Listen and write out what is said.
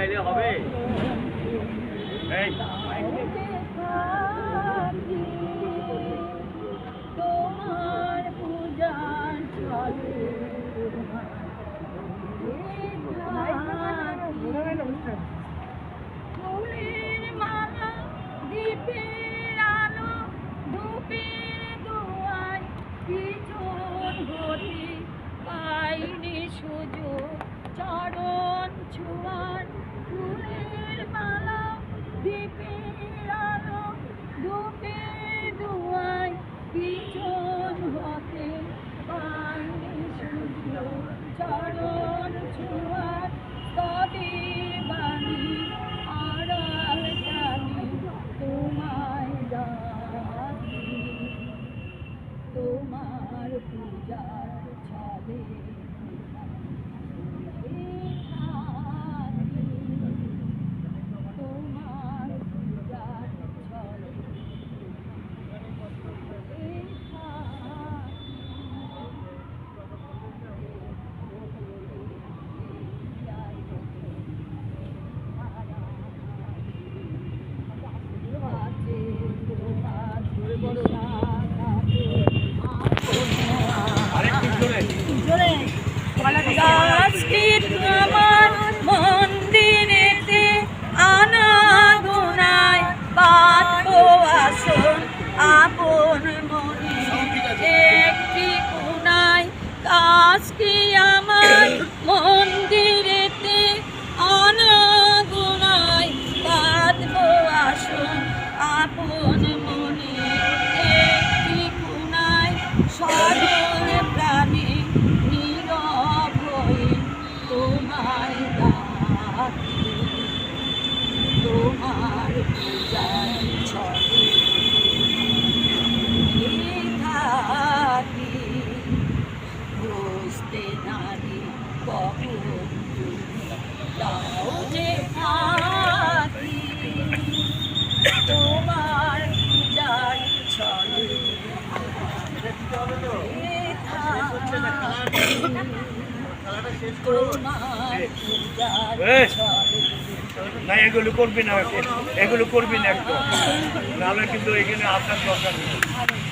গাইলে হবে। এই তোমার পূজার চলে ফুলের মালা দীপের আলো ধূপের দুয়ার পিছন ঘটি পাইনি সুযোগ চরণ ছোঁয়ার ফুলের মালা দীপের আলো ধূপের দুয়ার পিছন হতে পাইনি সুযোগ চরণ ছোঁয়ার তবে বাণী আড়াল জানি তোমায় ডাকি তোমার পূজার ছলে তোমার পূজার ছলে আমার মন্দিরেতে আনাগোনায় পাতবো আসন আপন মনে একটি কোনায় কাজটি আমার মন্দিরেতে আনাগোনায় পাতবো আসন আপন মনে একটি কোনায় সরল প্রাণী নীরব হয়ে তোমায় ডাকি তোমার পূজার ছলে থাকি বুঝতে নারী কখন তাও যে থাকি তোমার পূজার ছলে না এগুলো করবি না, এগুলো করবি না একদম, নাহলে কিন্তু এখানে আপনার দরকার নেই।